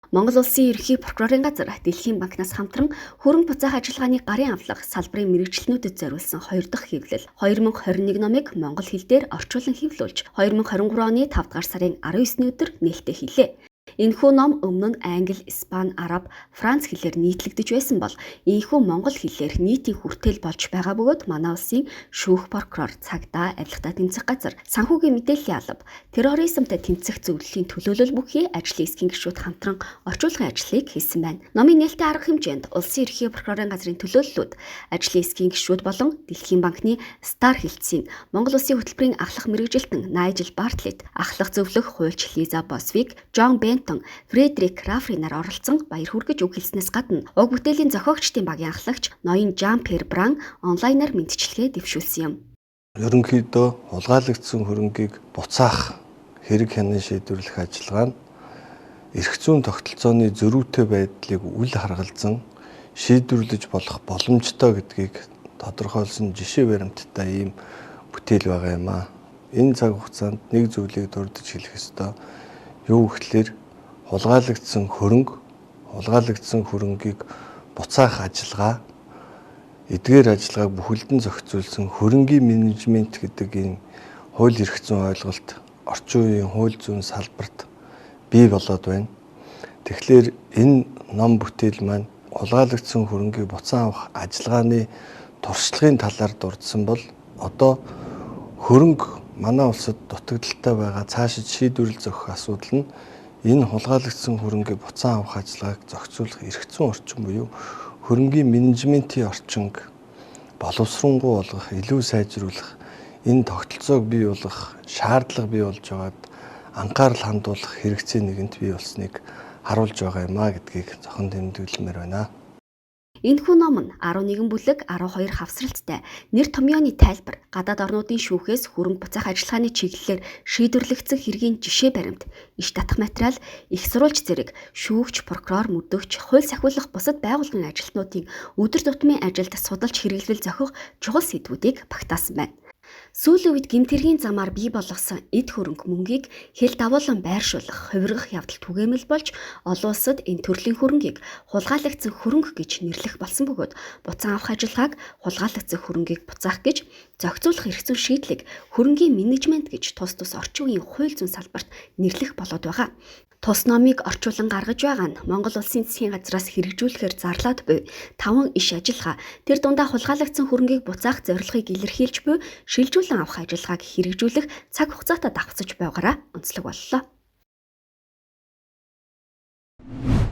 Монгол Улсын ерөнхий прокурорын газар Дэлхийн банкнаас хамтран хөрөнгө буцаах ажиллагааны гарын авлага салбарын мэргэжилтнүүдэд зориулсан 2 дахь хэвлэл 2021 номыг монгол хэл дээр орчуулан хэвлүүлж 2023 оны 5 дугаар сарын 19-ний өдөр нээлттэй хийлээ. Энэхүү ном өмнө нь англи, испани, араб, франц хэлээр нийтлэгдэж байсан бол энэхүү монгол хэлээр нийтийн хүртэл болж байгаа бөгөөд манай улсын шүүх прокурор, цагдаа, авилгатай тэмцэх газар, санхүүгийн мэдээллийн алба, терроризмтай тэмцэх зөвлөлийн төлөөлөл бүхий ажлын эсхийн гишүүд хамтран орчуулгын ажлыг хийсэн байна. Номын нээлттэй арга хэмжээнд улсын ерөнхий прокурорын газрын төлөөллүүд, ажлын эсхийн гишүүд болон Дэлхийн банкны Стар хэлтсийн Монгол Улсын хөтөлбөрийн ахлах мэргэжилтэн Найжил Бартлетт, ахлах зөвлөх хуульч Лиза Босвик, Жон Бентон, Фредерик Рафри нар оролцсон баяр хүргэж үг хэлснээс гадна уг бүтээлийн зохиогчдын багийн ахлагч ноён Жан Пьер Бран онлайнаар мэдчилгээ дэвшүүлсэн юм. Ерөнхийдөө хулгайлагдсан хөрөнгийг буцаах хэрэг хянан шийдвэрлэх ажиллагаа нь эрх зүйн тогтолцооны зөрүүтэй байдлыг үл харгалзан шийдвэрлэж болох боломжтой гэдгийг тодорхойлсон жишээ баримттай ийм бүтээл байгаа юм аа. Энэ цаг хугацаанд нэг зүйлийг дурдж хэлэх ёстой. Юу гэхлээр хулгайлагдсан хөрөнгийг буцаах ажиллагаа, эдгээр ажиллагааг бүхэлдэн зохицуулсан хөрөнгийн менежмент гэдэг энэ хууль эрх зүйн ойлголт орчин үеийн хууль зүйн салбарт бий болоод байна. Тэгэхээр энэ ном бүтээл маань хулгайлагдсан хөрөнгийг буцаан авах ажиллагааны туршлагын талаар дурдсан бол одоо хөрөнгө манай улсад дутагдaltaй байгаа цаашид шийдвэрлэл зохих асуудал нь энэ хулгайлагдсан хөрөнгийг буцаан авах ажиллагааг зохицуулах эрх зүйн орчин буюу хөрөнгийн менежментийн орчинг боловсронгуй болгох, илүү сайжруулах, энэ тогтолцоог бий болгох шаардлага бий болж байгаад анхаарал хандуулах хэрэгцээ нэгэнт бий болсныг харуулж байгаа юм а гэдгийг зохон тэмдэглэмээр байна. Энэхүү ном нь 11 бүлэг 12 хавсралттай нэр томьёоны тайлбар, гадаад орнуудын шүүхээс хөрөнгө буцаах ажиллагааны чиглэлээр шийдвэрлэгдсэн хэргийн жишээ баримт, иш татах материал, их сурвалж зэрэг шүүгч, прокурор, мөрдөгч, хууль сахиулах бусад байгууллагын ажилтнуудын өдөр тутмын ажилд судалж хэрэглэл зохих чухал сэдвүүдийг багтаасан байна. Сүүлийн үед гэмт хэргийн замаар бий болгосон эд хөрөнгө мөнгийг хэл давуулан байршуулах, хувиргах явдал түгээмэл болж олон улсад энэ төрлийн хөрөнгийг хулгайлагдсан хөрөнгө гэж нэрлэх болсон бөгөөд буцаан авах ажиллагааг хулгайлагдсан хөрөнгийг буцаах гэж зохицуулах эрх зүйн шийдлийг хөрөнгийн менежмент гэж тус орчин үеийн хууль зүйн салбарт нэрлэх болоод байгаа. Тус номыг орчуулан гаргаж байгаа нь Монгол Улсын засгийн газраас хэрэгжүүлэхээр зарлаад буй 5 иш ажиллагаа тэр дундаа хулгайлагдсан хөрөнгийг буцаах зорилгыг илэрхийлж буй шилжүүлэн авах ажиллагааг хэрэгжүүлэх цаг хугацаатай давхцаж байгаараа онцлог боллоо.